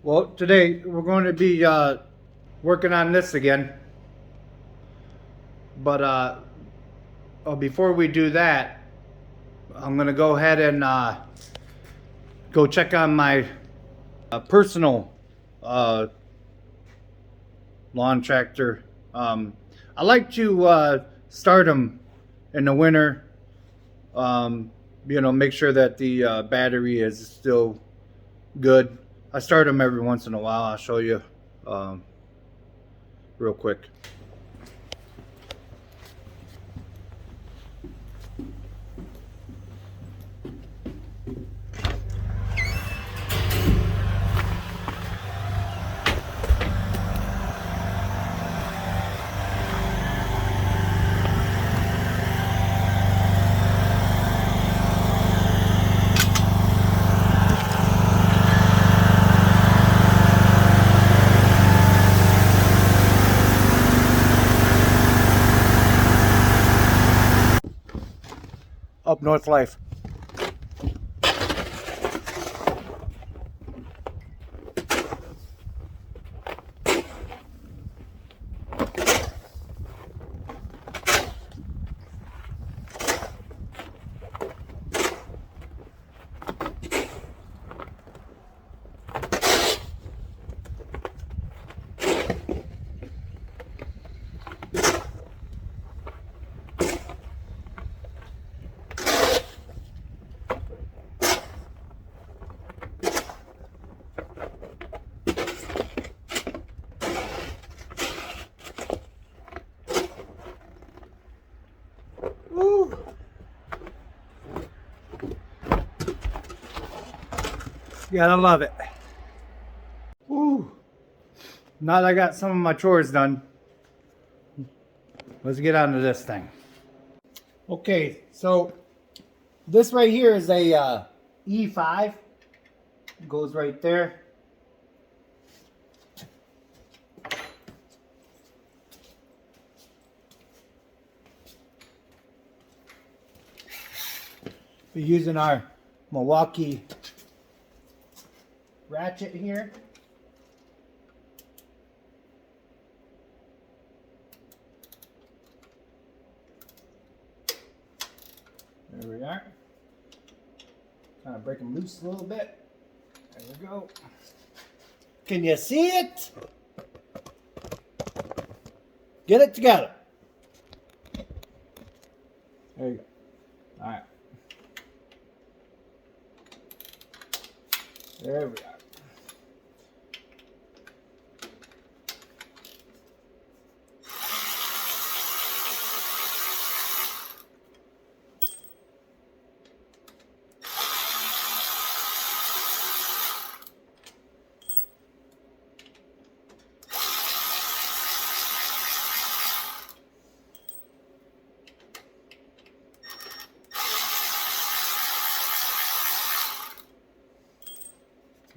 Well, today we're going to be working on this again. But before we do that, I'm going to go ahead and go check on my personal lawn tractor. I like to start them in the winter. Make sure that the battery is still good. I start them every once in a while. I'll show you real quick. Up North Life. Woo. Gotta love it. Woo. Now that I got some of my chores done, let's get on to this thing. Okay, so this right here is a E5. Goes right there. We're using our Milwaukee ratchet here. There we are. Kind of break them loose a little bit. There we go. Can you see it? Get it together. There you go. All right. There we are.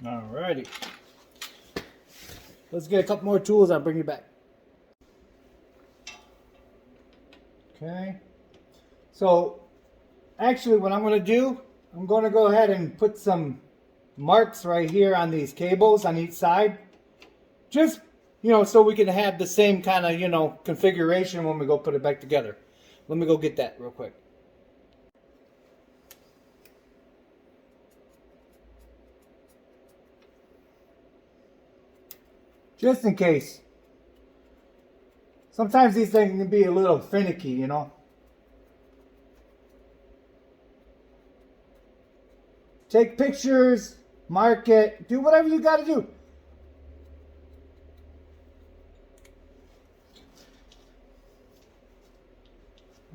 Alrighty. Let's get a couple more tools. I'll bring you back. Okay. So, actually what I'm going to do, I'm going to go ahead and put some marks right here on these cables on each side. Just, so we can have the same kind of, configuration when we go put it back together. Let me go get that real quick. Just in case. Sometimes these things can be a little finicky, Take pictures, mark it, do whatever you got to do.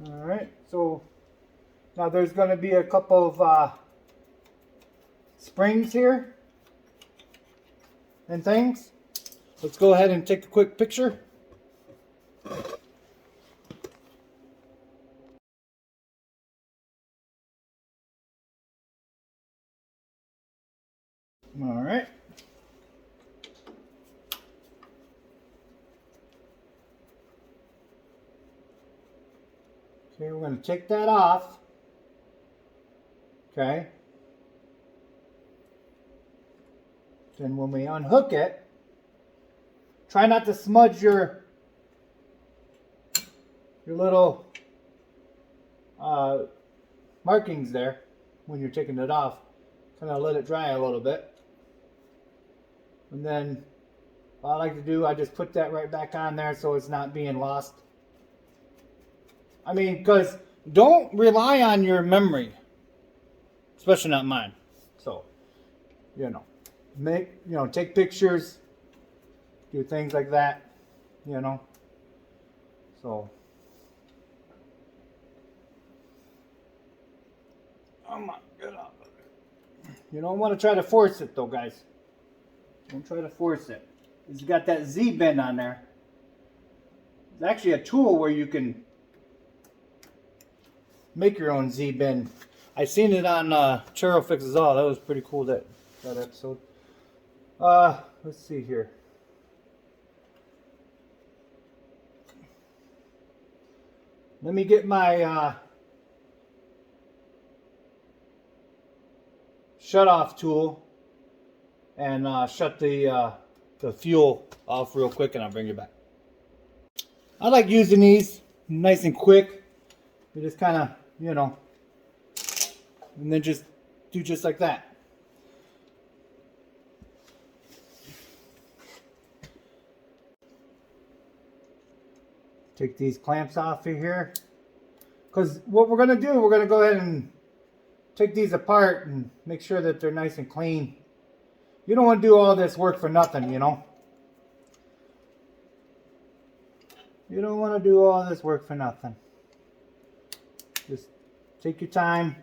Alright, so now there's going to be a couple of springs here and things. Let's go ahead and take a quick picture. All right. Okay, we're going to take that off. Okay. then when we unhook it, try not to smudge your little markings there when you're taking it off. Kind of let it dry a little bit. And then what I like to do, I just put that right back on there so it's not being lost. I mean, because don't rely on your memory, especially not mine. So, take pictures, do things like that, So, come on, get up. You don't want to try to force it though, guys. Don't try to force it. It's got that Z bend on there. It's actually a tool where you can make your own Z bend. I seen it on Churro Fixes All. That was pretty cool, that episode. Let's see here. Let me get my shut off tool and shut the fuel off real quick, and I'll bring you back. I like using these nice and quick. You just kind of, and then just do just like that. Take these clamps off of here, because what we're going to do, we're going to go ahead and take these apart and make sure that they're nice and clean. You don't want to do all this work for nothing, You don't want to do all this work for nothing. Just take your time.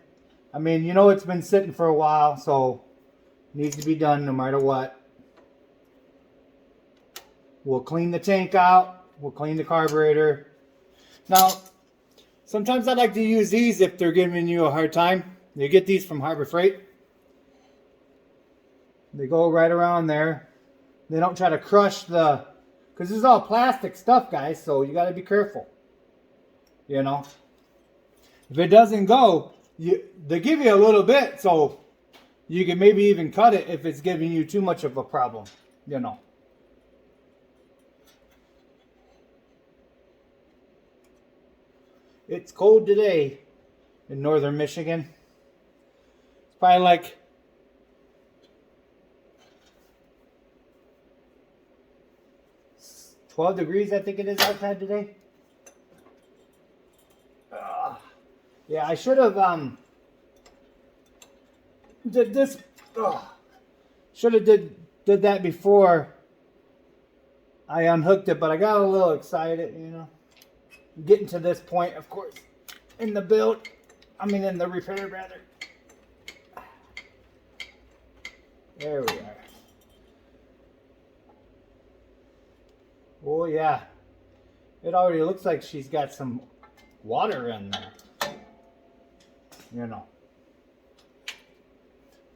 I mean, it's been sitting for a while, so it needs to be done no matter what. We'll clean the tank out. We'll clean the carburetor. Now, sometimes I like to use these if they're giving you a hard time. You get these from Harbor Freight. They go right around there. They don't try to crush because this is all plastic stuff, guys, so you got to be careful. If it doesn't go, they give you a little bit, so you can maybe even cut it if it's giving you too much of a problem, It's cold today in northern Michigan. It's probably like 12 degrees, I think it is outside today. Yeah, I should have did this. Should have did that before I unhooked it, but I got a little excited, Getting to this point, of course, in the build. In the repair, rather. There we are. Oh yeah, it already looks like she's got some water in there.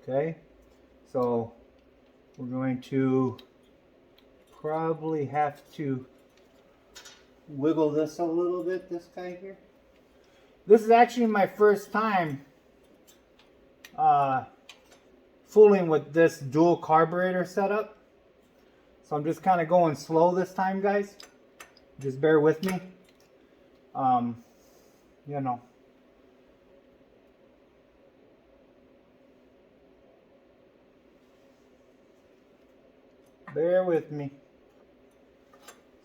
Okay, so we're going to probably have to wiggle this a little bit, this guy here. This is actually my first time fooling with this dual carburetor setup. So I'm just kind of going slow this time, guys. Just bear with me. Bear with me.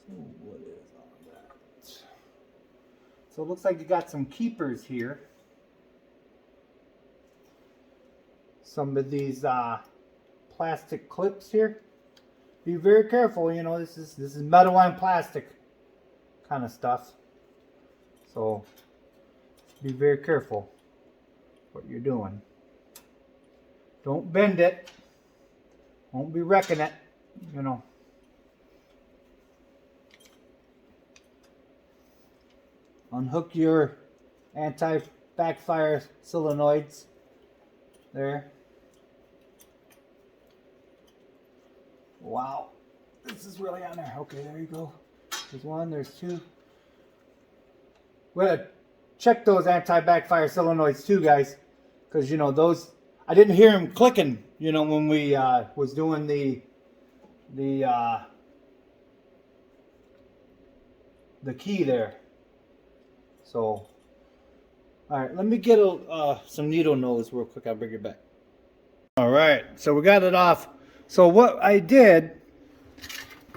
So what is on that? So it looks like you got some keepers here. Some of these plastic clips here. Be very careful, this is metal and plastic kind of stuff. So be very careful what you're doing. Don't bend it. Won't be wrecking it, Unhook your anti-backfire solenoids there. Wow, this is really on there. Okay, there you go. There's one, there's two. We're gonna check those anti-backfire solenoids too, guys, because those I didn't hear him clicking, you know, when we was doing the key there. So, all right, let me get some needle nose real quick. I'll bring it back. All right, so we got it off. So what I did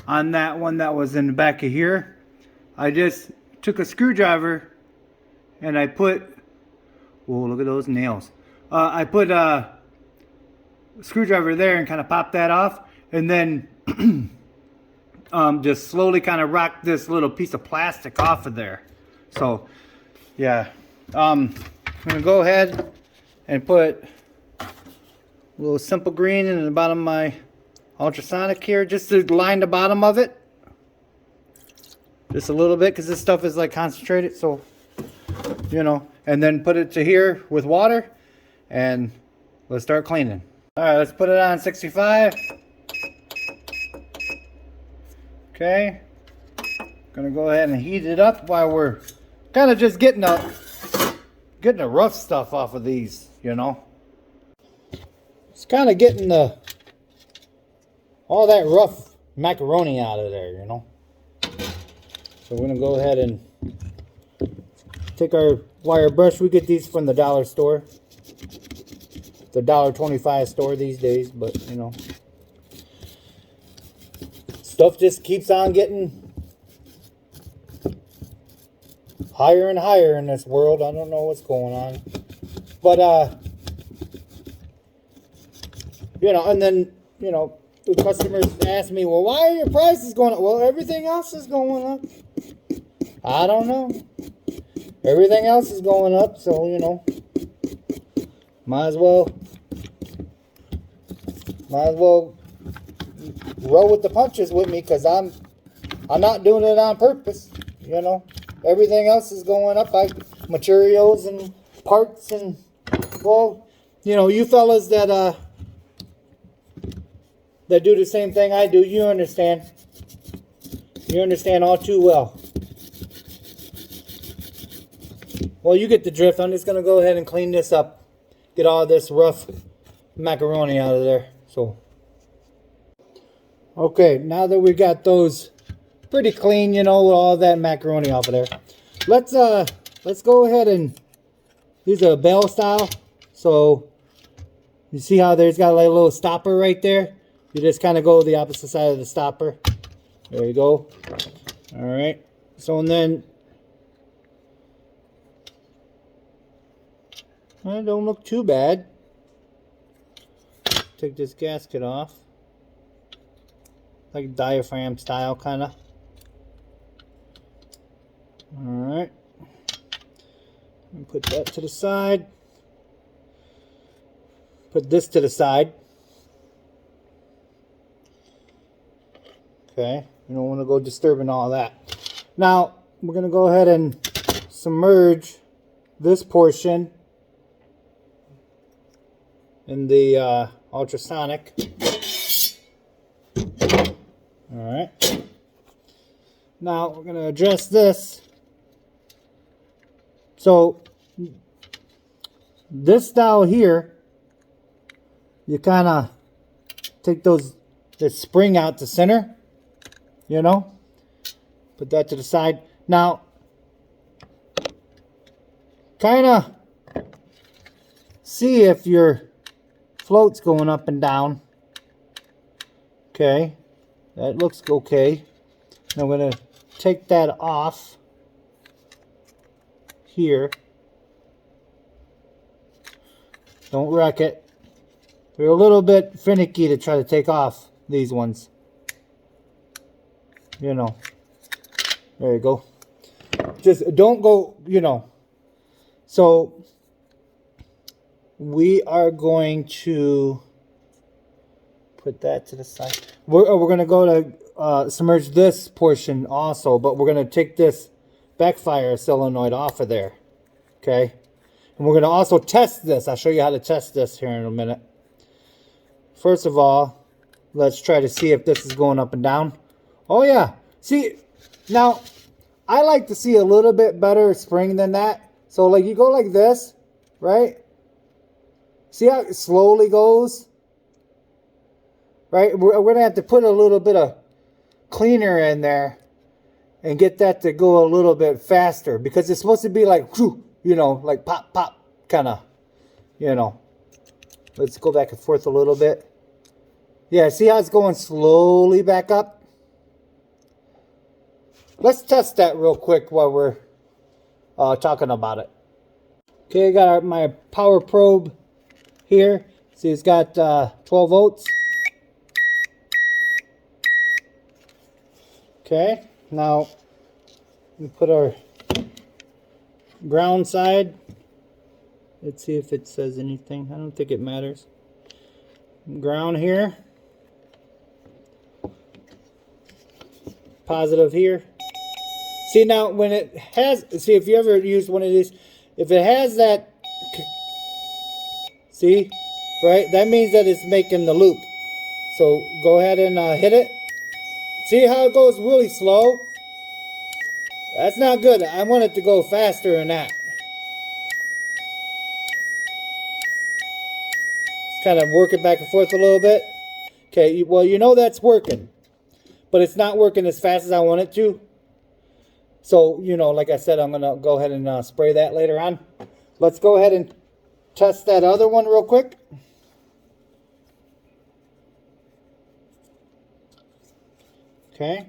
on that one that was in the back of here, I just took a screwdriver and I put, whoa, look at those nails. I put a screwdriver there and kind of popped that off, and then just slowly kind of rocked this little piece of plastic off of there. So yeah, I'm gonna go ahead and put a little simple green in the bottom of my ultrasonic here, just to line the bottom of it just a little bit, because this stuff is like concentrated. So, you know, and then put it to here with water, and let's start cleaning. All right, let's put it on 65. Okay, gonna go ahead and heat it up while we're kind of just getting the rough stuff off of these, you know. It's kind of getting all that rough macaroni out of there, you know. So we're gonna go ahead and take our wire brush. We get these from the dollar store, the $1.25 store these days, but you know, stuff just keeps on getting higher and higher in this world. I don't know what's going on, but you know, and then, you know, the customers ask me, well, why are your prices going up? Well, everything else is going up. I don't know. Everything else is going up, so, you know, might as well roll with the punches with me, because I'm not doing it on purpose, you know. Everything else is going up, like materials and parts, and, well, you know, you fellas that do the same thing I do, you understand. You understand all too well. Well, you get the drift. I'm just going to go ahead and clean this up. Get all this rough macaroni out of there. So, okay, now that we got those pretty clean, you know, with all that macaroni off of there, let's go ahead and use a bell style. So, you see how there's got like a little stopper right there? You just kind of go the opposite side of the stopper. There you go. All right. So, and then, well, don't look too bad. Take this gasket off. Like diaphragm style, kind of. All right. And put that to the side. Put this to the side. Okay, you don't want to go disturbing all that. Now, we're going to go ahead and submerge this portion in the ultrasonic. Alright. Now, we're going to adjust this. So, this style here, you kind of take the spring out to center. You know, put that to the side. Now, kind of see if your float's going up and down. Okay, that looks okay. Now I'm going to take that off here. Don't wreck it. They're a little bit finicky to try to take off, these ones. You know, there you go. Just don't go, you know. So we are going to put that to the side. We're going to go to submerge this portion also, but we're going to take this backfire solenoid off of there. Okay, and we're going to also test this. I'll show you how to test this here in a minute. First of all, let's try to see if this is going up and down. Oh yeah, see, now I like to see a little bit better spring than that. So like you go like this, right? See how it slowly goes? Right? We're going to have to put a little bit of cleaner in there and get that to go a little bit faster, because it's supposed to be like, whew, you know, like pop, pop, kind of, you know. Let's go back and forth a little bit. Yeah, see how it's going slowly back up? Let's test that real quick while we're talking about it. Okay, I got my power probe here. See, it's got 12 volts. Okay, now we put our ground side. Let's see if it says anything. I don't think it matters. Ground here. Positive here. See, now when it has, see, if you ever used one of these, if it has that, see, right, that means that it's making the loop. So go ahead and hit it. See how it goes really slow? That's not good. I want it to go faster than that. Just kind of work it back and forth a little bit. Okay, well, you know that's working, but it's not working as fast as I want it to. So, you know, like I said, I'm going to go ahead and spray that later on. Let's go ahead and test that other one real quick. Okay.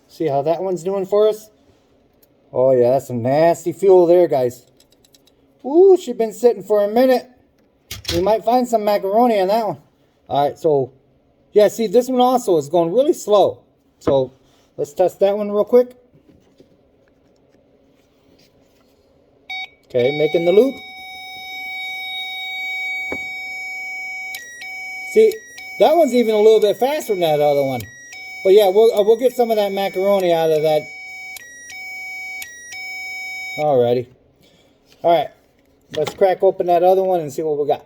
See how that one's doing for us? Oh yeah, that's some nasty fuel there, guys. Ooh, she's been sitting for a minute. We might find some macaroni on that one. Alright, so yeah, see, this one also is going really slow. So let's test that one real quick. Okay, making the loop. See, that one's even a little bit faster than that other one. But yeah, we'll get some of that macaroni out of that. Alrighty. Alright, let's crack open that other one and see what we got.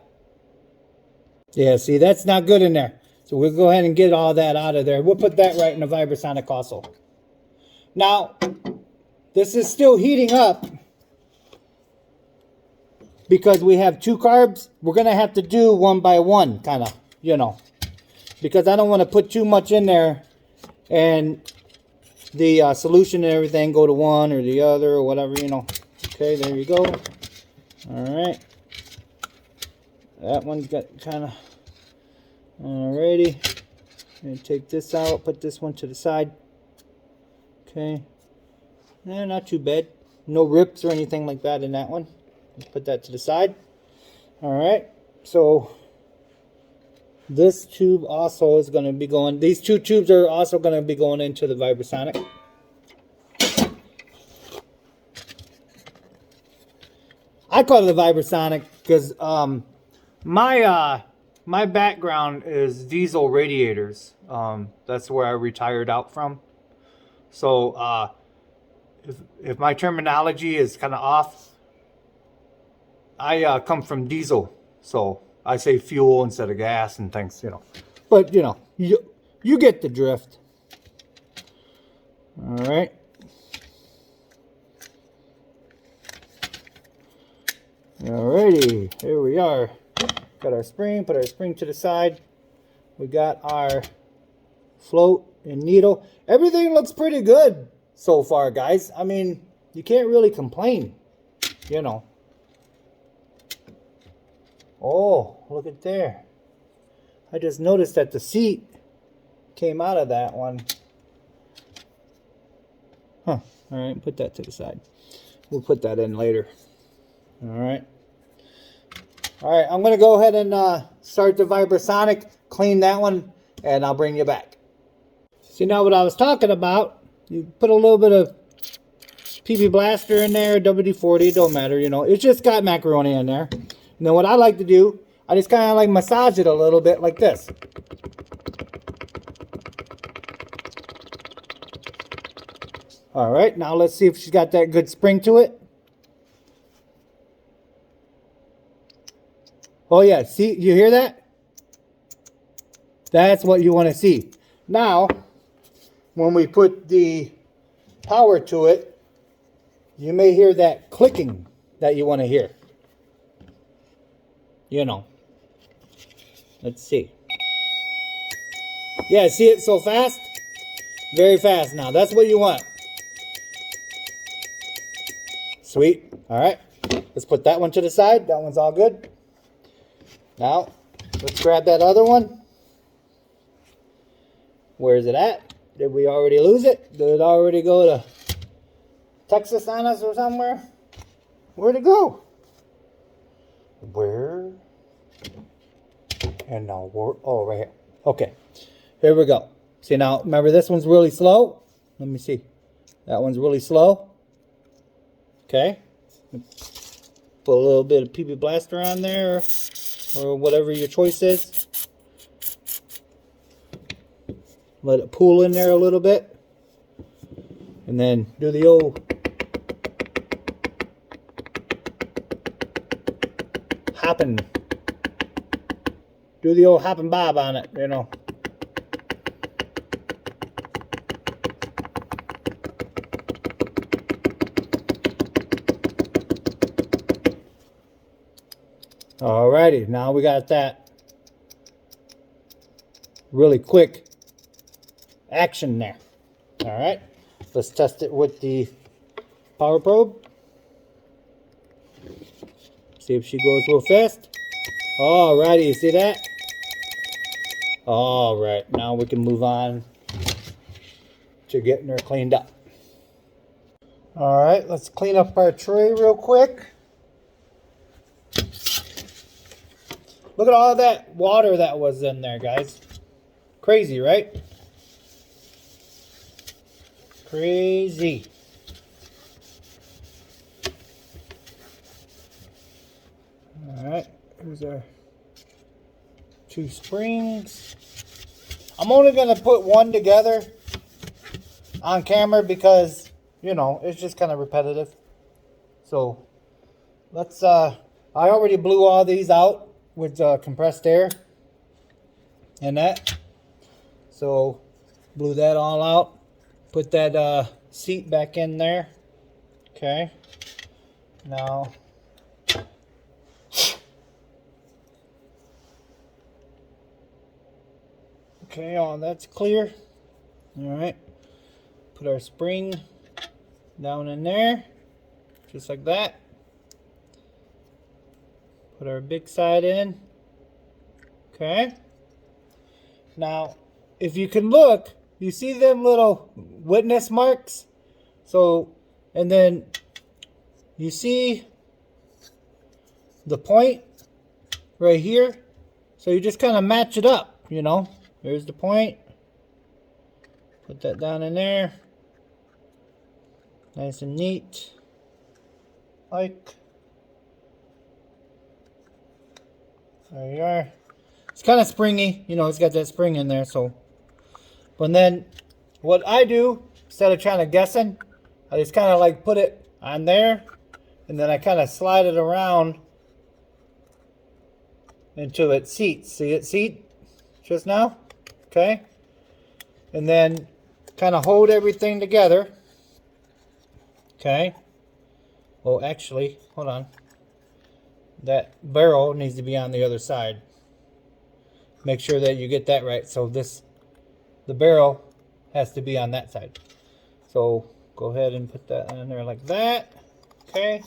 Yeah, see, that's not good in there. So we'll go ahead and get all that out of there. We'll put that right in the Vibrasonic also. Now, this is still heating up because we have two carbs. We're going to have to do one by one, kind of, you know, because I don't want to put too much in there and the solution and everything go to one or the other or whatever, you know. Okay, there you go. All right. That one's got kind of, alrighty. I'm going to take this out, put this one to the side. Okay. Yeah, not too bad. No rips or anything like that in that one. Let's put that to the side. Alright. So, this tube also is going to be going, these two tubes are also going to be going into the Vibrasonic. I call it the Vibrasonic because my background is diesel radiators. That's where I retired out from. So if my terminology is kind of off, I come from diesel. So I say fuel instead of gas and things, you know. But you know, you get the drift. All right. Alrighty, here we are. Got our spring, put our spring to the side. We got our float and needle. Everything looks pretty good so far, guys. I mean, you can't really complain, you know. Oh, look at there. I just noticed that the seat came out of that one. Huh. Alright, put that to the side. We'll put that in later. Alright. Alright, I'm going to go ahead and start the Vibrasonic, clean that one, and I'll bring you back. See, now what I was talking about, you put a little bit of PB Blaster in there, WD-40, don't matter, you know. It's just got macaroni in there. And then what I like to do, I just kind of like massage it a little bit like this. Alright, now let's see if she's got that good spring to it. Oh yeah, see, you hear that? That's what you want to see. Now, when we put the power to it, you may hear that clicking. that you want to hear. You know. Let's see. Yeah, see it so fast? Very fast now. That's what you want. Sweet. All right. Let's put that one to the side. That one's all good. Now, let's grab that other one. Where is it at? Did we already lose it? Did it already go to Texas on us or somewhere? Where'd it go? Where? And now, oh, right here. Okay. Here we go. See now, remember this one's really slow? Let me see. That one's really slow. Okay. Put a little bit of PB Blaster on there, or whatever your choice is. Let it pool in there a little bit. And then do the old hopping. Do the old hop and bob on it, you know. Alrighty, now we got that really quick action there. Alright, let's test it with the power probe. See if she goes real fast. Alrighty, you see that? Alright, now we can move on to getting her cleaned up. Alright, let's clean up our tray real quick. Look at all that water that was in there, guys. Crazy, right? Crazy. Alright, here's our 2 springs. I'm only going to put one together on camera because, you know, it's just kind of repetitive. So, let's, I already blew all these out with compressed air and that. So, blew that all out. Put that seat back in there. Okay. Now, okay, all that's clear. Alright. Put our spring down in there. Just like that. Put our big side in. Okay. Now, if you can look, you see them little witness marks? So, and then you see the point right here. So you just kind of match it up, you know. There's the point. Put that down in there. Nice and neat. Like. There you are. It's kind of springy, you know, it's got that spring in there, so. But then, what I do, instead of trying to guessing, I just kind of like put it on there, and then I kind of slide it around until it seats. See it seat just now? Okay. And then kind of hold everything together. Okay. Oh, actually, hold on. That barrel needs to be on the other side. Make sure that you get that right. So the barrel has to be on that side. So go ahead and put that on there like that. Okay.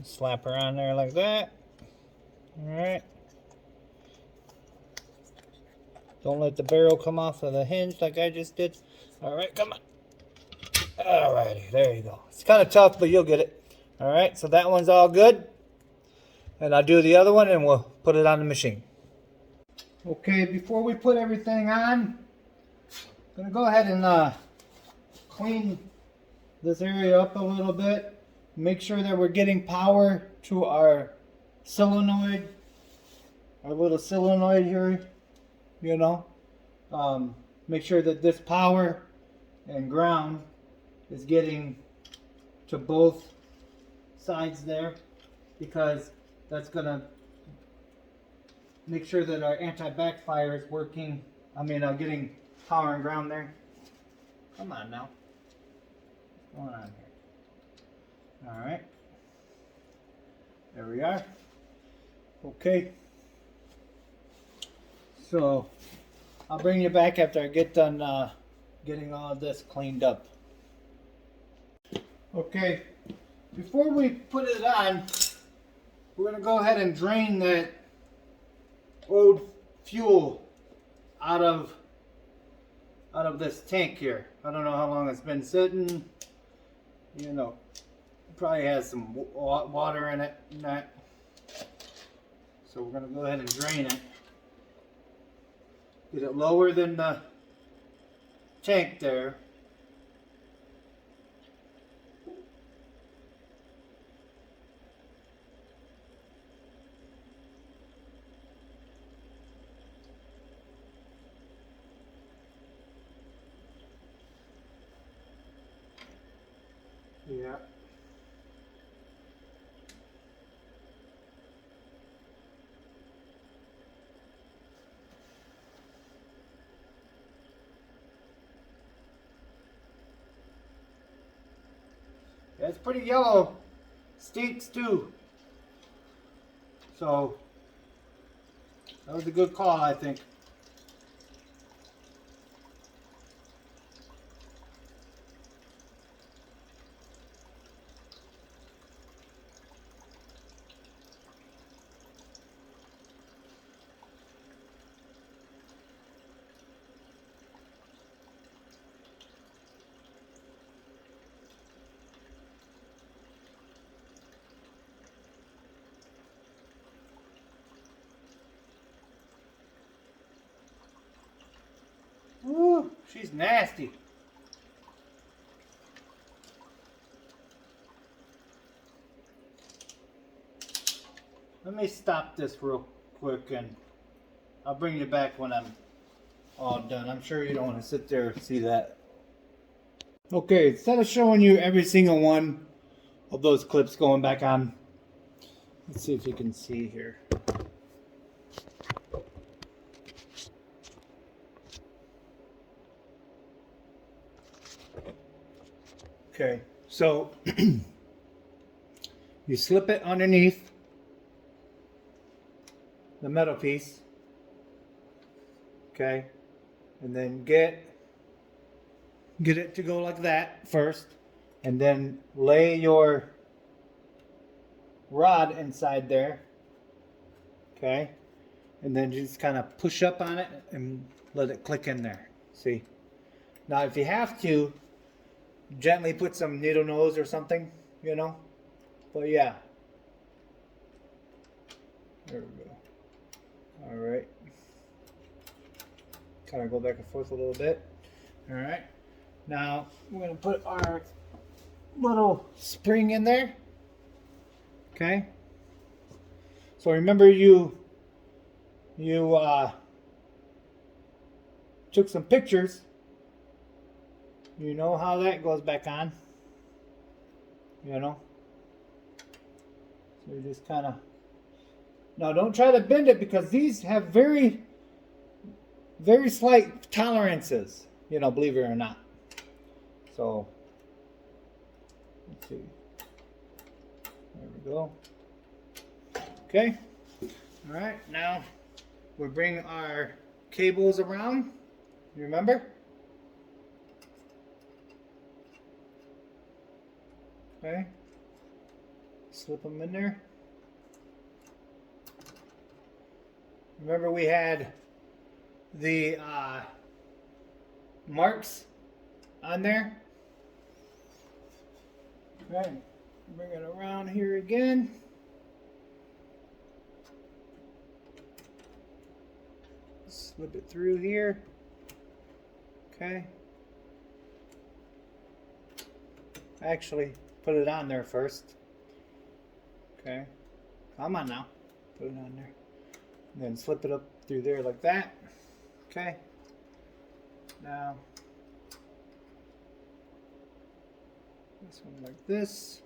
Slap her on there like that. Alright. Don't let the barrel come off of the hinge like I just did. Alright, come on. Alrighty, there you go. It's kind of tough, but you'll get it. Alright, so that one's all good. And I'll do the other one and we'll put it on the machine. Okay, before we put everything on, I'm going to go ahead and clean this area up a little bit. Make sure that we're getting power to our solenoid. Our little solenoid here, you know. Make sure that this power and ground is getting to both sides there, because that's gonna make sure that our anti-backfire is working. I mean, getting power and ground there. Come on now. What's going on here? Alright. There we are. Okay. So I'll bring you back after I get done getting all this cleaned up. Okay, before we put it on, we're going to go ahead and drain that old fuel out of this tank here. I don't know how long it's been sitting. You know, it probably has some water in it and that. So we're going to go ahead and drain it. Get it lower than the tank there. Yeah. Yeah, it's pretty yellow. Stinks too. So that was a good call, I think. Woo, she's nasty. Let me stop this real quick and I'll bring you back when I'm all done. I'm sure you don't want to sit there and see that. Okay, instead of showing you every single one of those clips going back on, let's see if you can see here. Okay, so you slip it underneath the metal piece, okay, and then get it to go like that first, and then lay your rod inside there, okay, and then just kind of push up on it and let it click in there. See, now if you have to, gently put some needle nose or something, you know, but yeah, there we go. All right, kind of go back and forth a little bit. All right, now we're going to put our little spring in there, okay. So remember you took some pictures. You know how that goes back on, you know. So you just kind of, now don't try to bend it because these have very, very slight tolerances, you know, believe it or not. So, let's see. There we go. Okay. All right, now we bring our cables around. You remember? Okay. Slip them in there. Remember we had the marks on there? Okay. Bring it around here again. Slip it through here. Okay. Actually, put it on there first. Okay. Come on now. Put it on there. And then slip it up through there like that. Okay. Now, this one like this.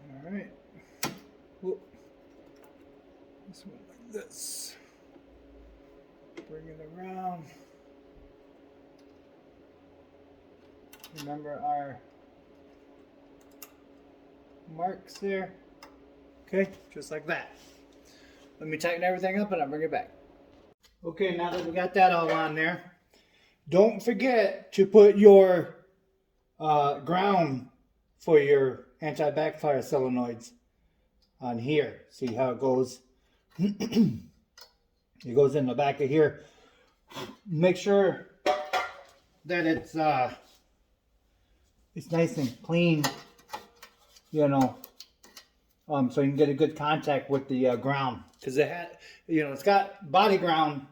All right. Whoop. This one like this. Bring it around. Remember our marks there. Okay, just like that. Let me tighten everything up and I'll bring it back. Okay, now that we got that all on there, don't forget to put your ground for your anti-backfire solenoids on here. See how it goes? It goes in the back of here. Make sure that it's nice and clean, you know, so you can get a good contact with the ground, because it had, you know, it's got body ground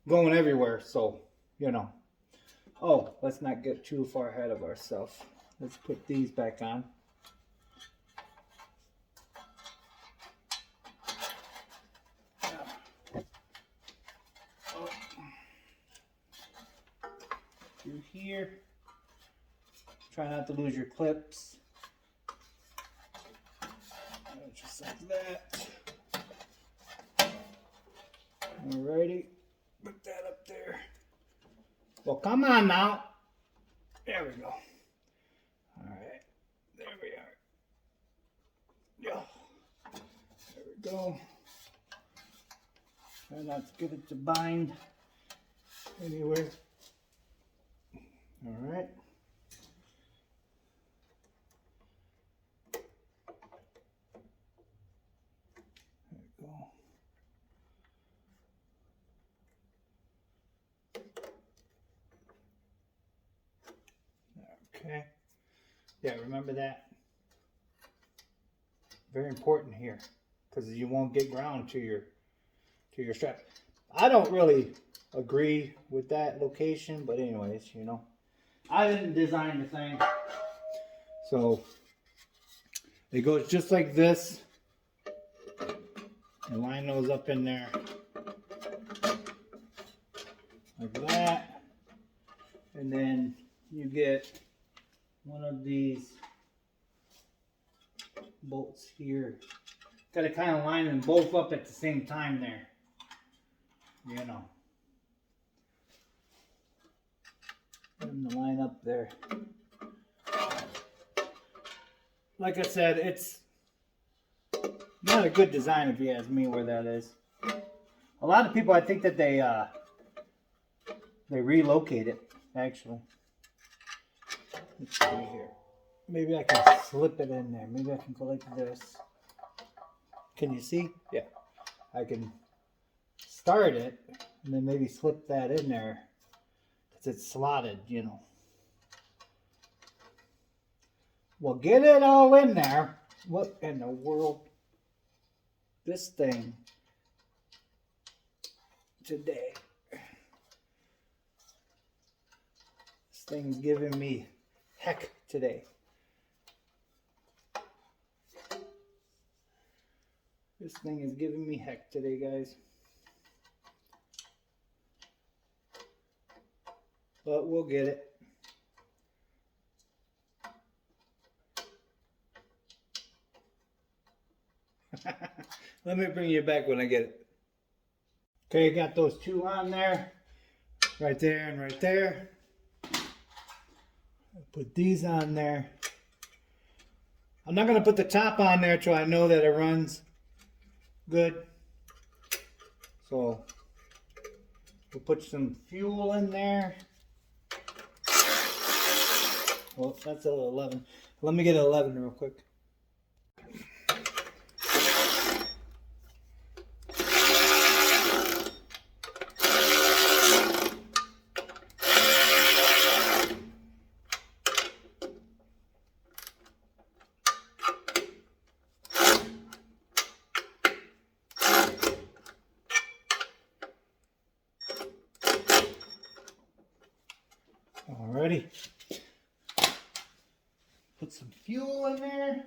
going everywhere. So, you know. Oh, let's not get too far ahead of ourselves. Let's put these back on. Through here. Try not to lose your clips. Just like that. Alrighty. Put that up there. Well, come on now. There we go. Alright. There we are. Yeah. There we go. Try not to get it to bind anywhere. Alright. There we go. Okay. Yeah, remember that. Very important here, because you won't get ground to your strap. I don't really agree with that location, but anyways, you know, I didn't design the thing. So it goes just like this. And line those up in there like that, and then you get one of these bolts here. Got to kind of line them both up at the same time there, you know. Put them to line up there. Like I said, it's not a good design if you ask me where that is. A lot of people, I think that they relocate it, actually. Let's see here. Maybe I can slip it in there. Maybe I can go like this. Can you see? Yeah. I can start it and then maybe slip that in there, because it's slotted, you know. Well, get it all in there. What in the world? This thing today. This thing's giving me heck today. This thing is giving me heck today, guys. But we'll get it. Let me bring you back when I get it. Okay, got those two on there. Right there and right there. I'll put these on there. I'm not going to put the top on there till I know that it runs good. So we'll put some fuel in there. Well, that's a 11. Let me get an 11 real quick. Alrighty. Put some fuel in there.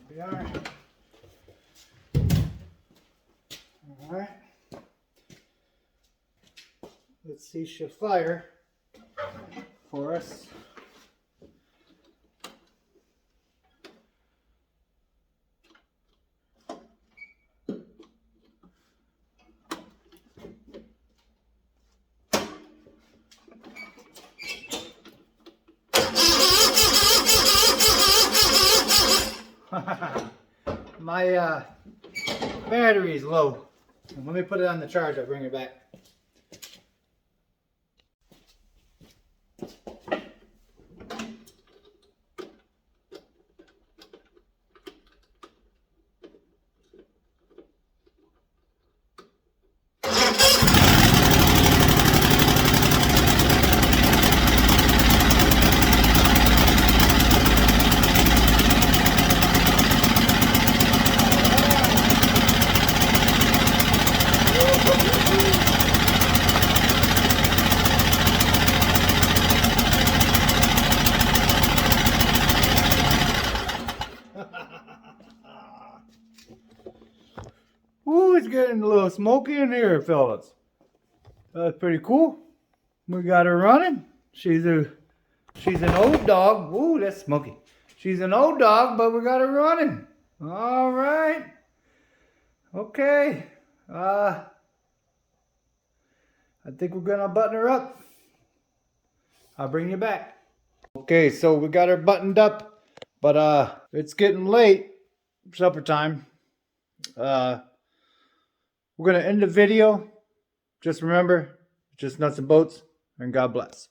We are. let's see, should fire for us. My battery is low. Let me put it on the charge. I'll bring it back. Ooh, it's getting a little smoky in here, fellas. That's pretty cool. We got her running. She's an old dog. Ooh, that's smoky. She's an old dog, but we got her running. All right. Okay. I think we're gonna button her up. I'll bring you back. Okay, so we got her buttoned up, but it's getting late. Supper time. We're gonna end the video. Just remember, just nuts and bolts, and God bless.